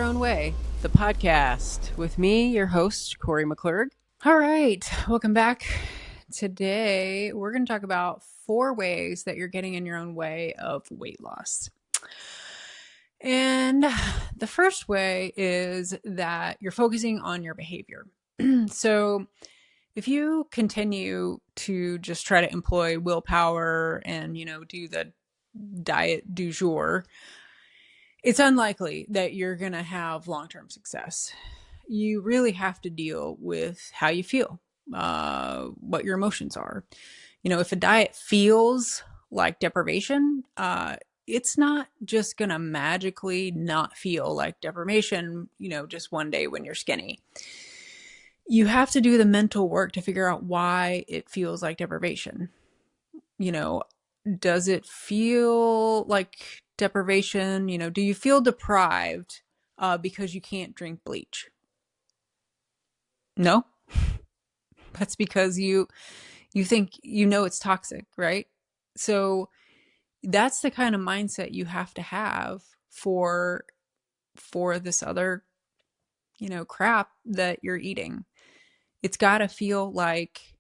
Own Way, the podcast with me, your host, Kori McClurg. All right, welcome back. Today, we're going to talk about 4 ways that you're getting in your own way of weight loss. And the first way is that you're focusing on your behavior. So if you continue to just try to employ willpower and, do the diet du jour, it's unlikely that you're going to have long-term success. You really have to deal with how you feel, what your emotions are. If a diet feels like deprivation, it's not just going to magically not feel like deprivation, just one day when you're skinny. You have to do the mental work to figure out why it feels like deprivation. Does it feel like deprivation? Do you feel deprived because you can't drink bleach? No. That's because you think it's toxic, right? So that's the kind of mindset you have to have for this other crap that you're eating. It's got to feel like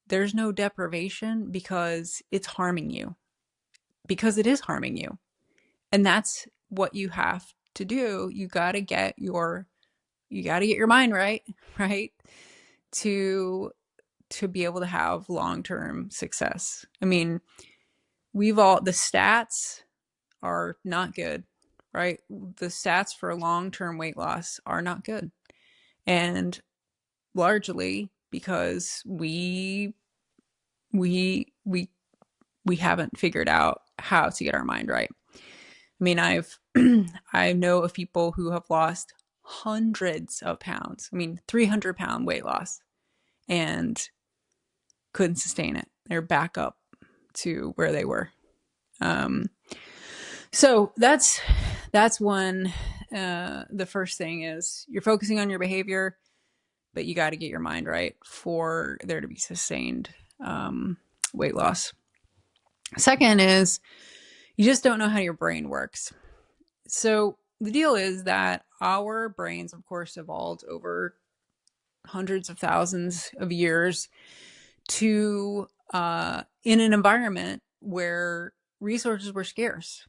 there's no deprivation because it's harming you, because it is harming you. And that's what you have to do. You got to get your mind right to be able to have long-term success. I mean, the stats are not good, right? The stats for long-term weight loss are not good. And largely because we haven't figured out how to get our mind right. I mean, I know of people who have lost hundreds of pounds. 300-pound weight loss, and couldn't sustain it. They're back up to where they were. So that's one. The first thing is you're focusing on your behavior, but you got to get your mind right for there to be sustained weight loss. Second is you just don't know how your brain works. So the deal is that our brains, of course, evolved over hundreds of thousands of years to in an environment where resources were scarce.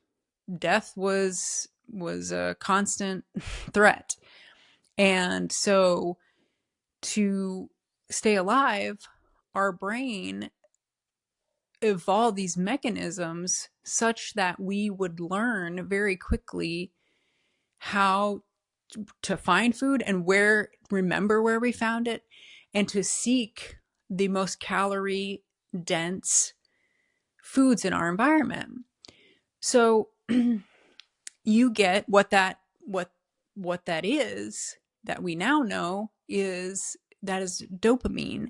Death was a constant threat. And so to stay alive, our brain evolved these mechanisms such that we would learn very quickly how to find food and remember where we found it, and to seek the most calorie dense foods in our environment. So you get what that is that we now know is dopamine.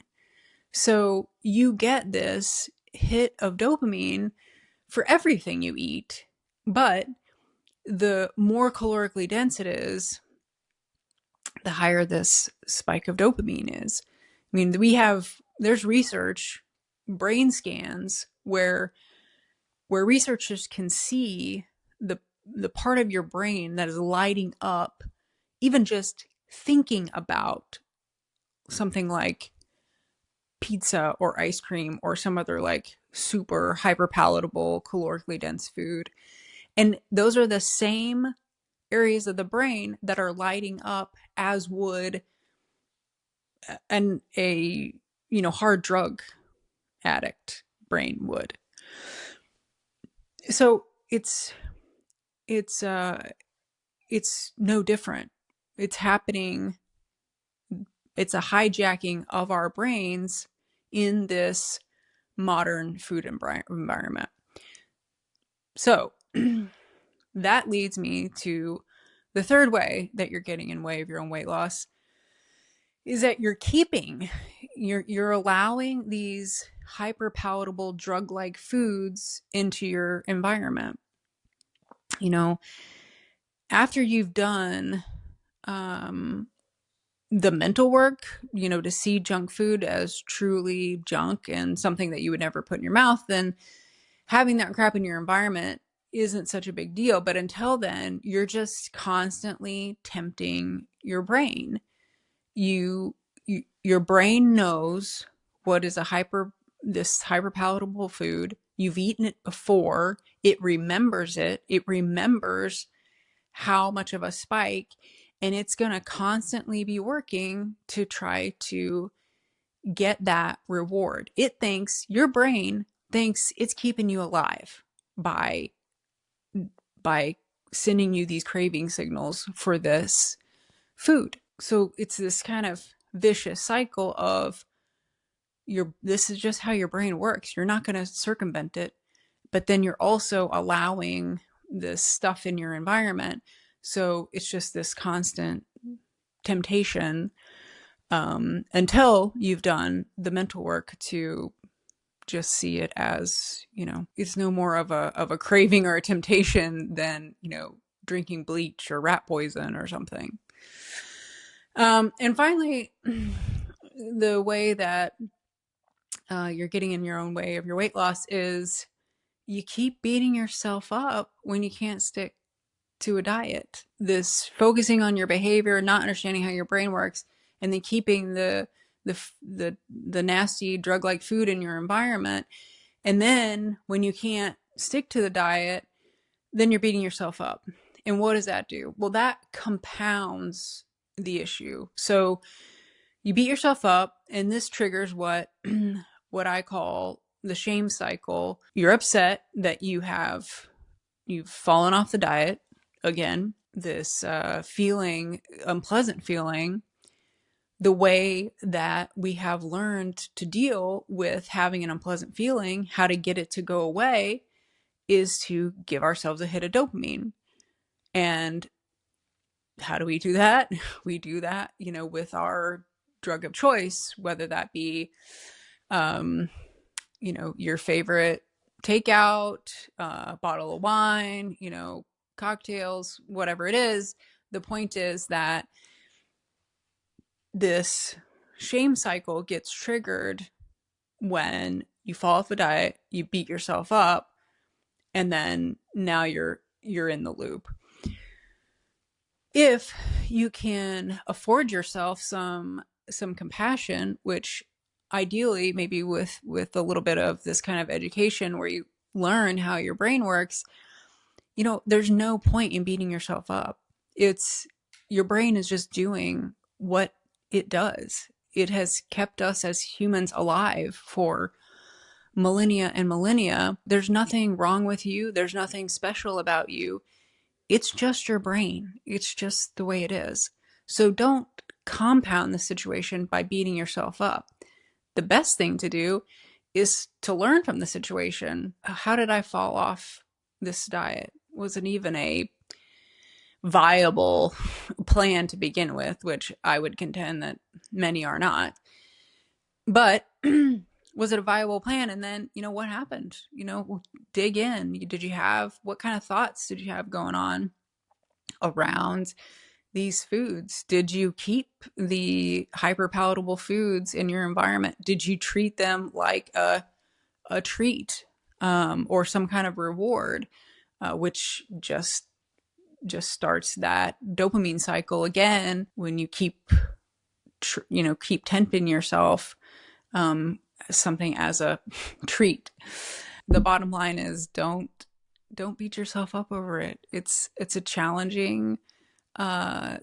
So you get this hit of dopamine for everything you eat, but the more calorically dense it is, the higher this spike of dopamine is. There's research, brain scans where researchers can see the part of your brain that is lighting up even just thinking about something like pizza or ice cream or some other like super hyper palatable calorically dense food. And those are the same areas of the brain that are lighting up as would a hard drug addict brain would. So it's no different. It's happening. It's a hijacking of our brains in this modern food environment. So that leads me to the third way that you're getting in way of your own weight loss, is that you're allowing these hyper palatable drug-like foods into your environment. After you've done the mental work, to see junk food as truly junk and something that you would never put in your mouth, then having that crap in your environment isn't such a big deal. But until then, you're just constantly tempting your brain. Your brain knows what is this hyper palatable food. You've eaten it before. It remembers it. It remembers how much of a spike, and it's going to constantly be working to try to get that reward. Your brain thinks it's keeping you alive by sending you these craving signals for this food. So it's this kind of vicious cycle of this is just how your brain works. You're not going to circumvent it, but then you're also allowing this stuff in your environment. So it's just this constant temptation until you've done the mental work to just see it as, it's no more of a craving or a temptation than, drinking bleach or rat poison or something. And finally, the way that you're getting in your own way of your weight loss is you keep beating yourself up when you can't stick to a diet. This focusing on your behavior, not understanding how your brain works, and then keeping the nasty drug-like food in your environment. And then when you can't stick to the diet, then you're beating yourself up. And what does that do? Well, that compounds the issue. So you beat yourself up, and this triggers what I call the shame cycle. You're upset that you've fallen off the diet again. This unpleasant feeling. The way that we have learned to deal with having an unpleasant feeling, how to get it to go away, is to give ourselves a hit of dopamine. And how do we do that? We do that, with our drug of choice, whether that be, your favorite takeout, bottle of wine, cocktails, whatever it is. The point is that this shame cycle gets triggered when you fall off the diet, you beat yourself up, and then now you're in the loop. If you can afford yourself some compassion, which ideally maybe with a little bit of this kind of education where you learn how your brain works, there's no point in beating yourself up. Your brain is just doing what it does. It has kept us as humans alive for millennia and millennia. There's nothing wrong with you. There's nothing special about you. It's just your brain. It's just the way it is. So don't compound the situation by beating yourself up. The best thing to do is to learn from the situation. How did I fall off this diet? Wasn't even a viable plan to begin with, which I would contend that many are not. But was it a viable plan? And then, what happened? Dig in. What kind of thoughts did you have going on around these foods? Did you keep the hyperpalatable foods in your environment? Did you treat them like a treat or some kind of reward, which just starts that dopamine cycle again when you keep tempting yourself something as a treat. The bottom line is don't beat yourself up over it. It's a challenging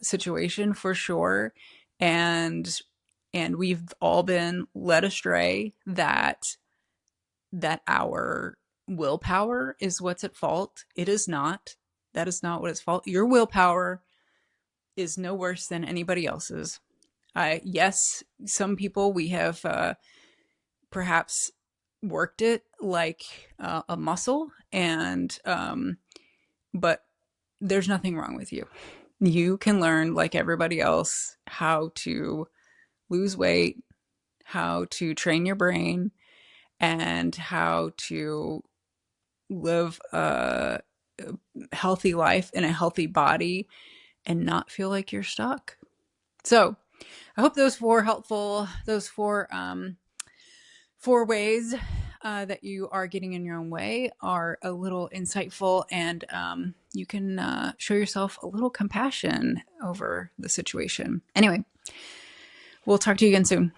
situation for sure, and we've all been led astray that our willpower is what's at fault. It is not. That is not what it's fault. Your willpower is no worse than anybody else's. Yes, some people, we have perhaps worked it like a muscle, and but there's nothing wrong with you. You can learn, like everybody else, how to lose weight, how to train your brain, and how to live a healthy life in a healthy body and not feel like you're stuck. So I hope those four ways that you are getting in your own way are a little insightful, and you can show yourself a little compassion over the situation. Anyway, we'll talk to you again soon.